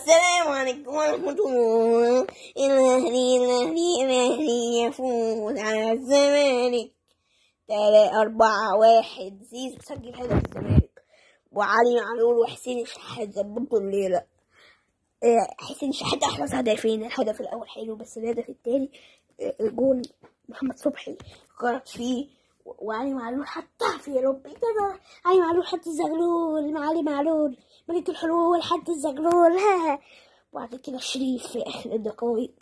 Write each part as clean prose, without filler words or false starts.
السلام عليكم ورحمة الله. الأهلي يفوز على الزمالك 4-1. زيزو سجل هدف الزمالك، وعلي معلول وحسين الشحات ظبطوا الليلة. حسين الشحات أحرز هدفين، الهدف الأول حلو بس الهدف التاني جول محمد صبحي غلط فيه، وعلي معلول حطها في ربي كده. علي معلول حط الزغلول، علي معلول ملك الحلول حط الزغلول. وبعد كده شريف في آخر الدقايق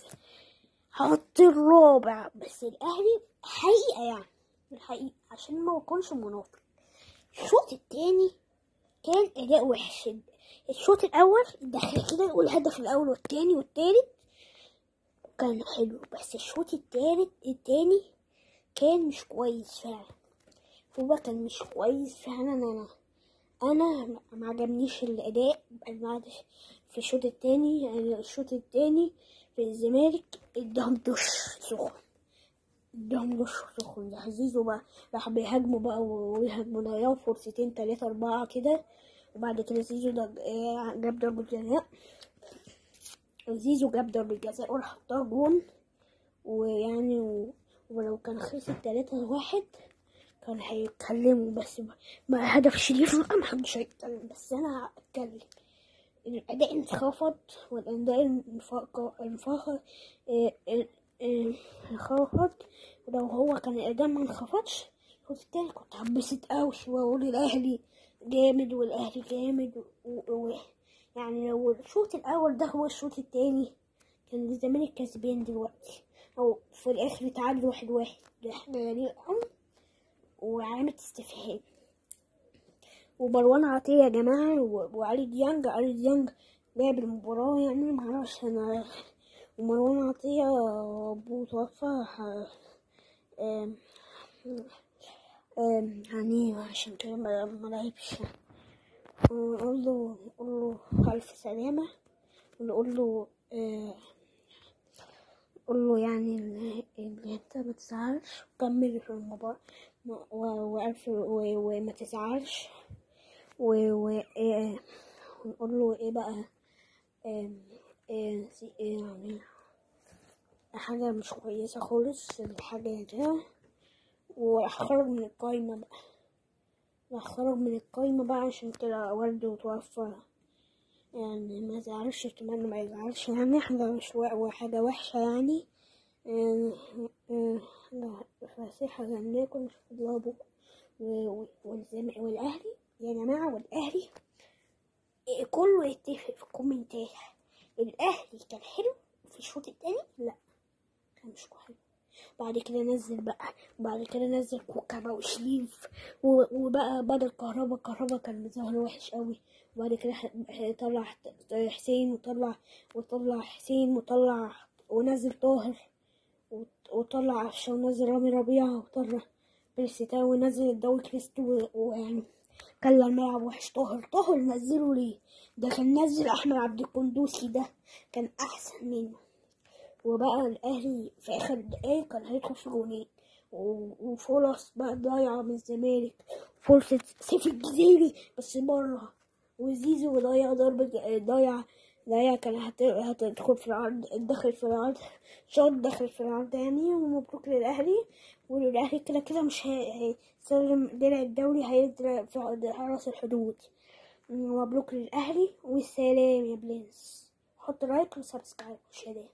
حط الرابع. بس الأهلي حقيقة الحقيقة عشان ما بكونش منافق، الشوط التاني كان أداء وحش. الشوط الأول دخل كده نقول الهدف الأول والتاني والتالت كان حلو، بس الشوط التاني كان مش كويس فعلا. هو كان مش كويس فعلا. انا ما عجبنيش الاداء في الشوط التاني. الشوط التاني في الزمالك ادهم دش سخن. زيزو بقى راح بيهاجموا بقى ويهاجموا ضيعوا فرصتين 3-4 كده، وبعد كده زيزو جاب ضربة جزاء. وراح حطها جون. ولو كان خسر 3-1 كان هيتكلموا، بس مع هدف شريف ما حدش هيتكلم، بس انا هتكلم. الاداء انخفض والاداء انخفض. ولو هو كان الاداء ما انخفضش التاني كنت هبسط قوي واقول الاهلي جامد والاهلي جامد يعني لو الشوط الاول ده هو الشوط التاني كان الزمالك كسبان دلوقتي، او في الاخر اتعادلوا 1-1. ده حاجه غريبه وعلامة استفهام. ومروان عطية يا جماعة وعلي ديانج لعب المباراة، يعني معرفش أنا. ومروان عطية بوتوفى يعني عشان كده ما لعبش. نقول له ألف سلامة، ونقول له قول له يعني اللي انت ما تزعلش وكمل في المباراة وما تزعلش. ونقول له ايه بقى، يعني حاجة مش كويسة خالص الحاجة ده. وهخرج من القايمة بقى عشان كده والده وتوفى. يعني ما زعلش، اتمنى ما يزعلش، يعني حاجة وحشة يعني. فسيحة غناكم في الله والأهلي يا جماعة. والأهلي كله يتفق في الكومنتات، الأهلي كان حلو في الشوط التاني، لا كان مش حلو. بعد كده نزل كوكا وشريف وبقى بدل كهربا كان ظهر وحش قوي. وبعد كده طلع حسين ونزل طاهر وطلع عفشة ونزل رامي ربيعة وطلع بيرسيتاو ونزل الدوري كريستو. ويعني كان الملعب وحش. طاهر نزله ليه؟ ده كان نزل أحمد عبد القندوسي، ده كان أحسن منه. وبقى الأهلي في آخر دقايق كان هيدخل في جونين وفرص بقى ضايعة من الزمالك. فرصة سيف الجزيري بس بره، وزيزو ضيع كان هتدخل في العرض، دخل في العرض يعني. ومبروك للأهلي، والأهلي كده مش هيسلم درع الدوري، هيدرع في حرس الحدود. مبروك للأهلي والسلام يا بلينس. حط لايك وسبسكرايب. سلام.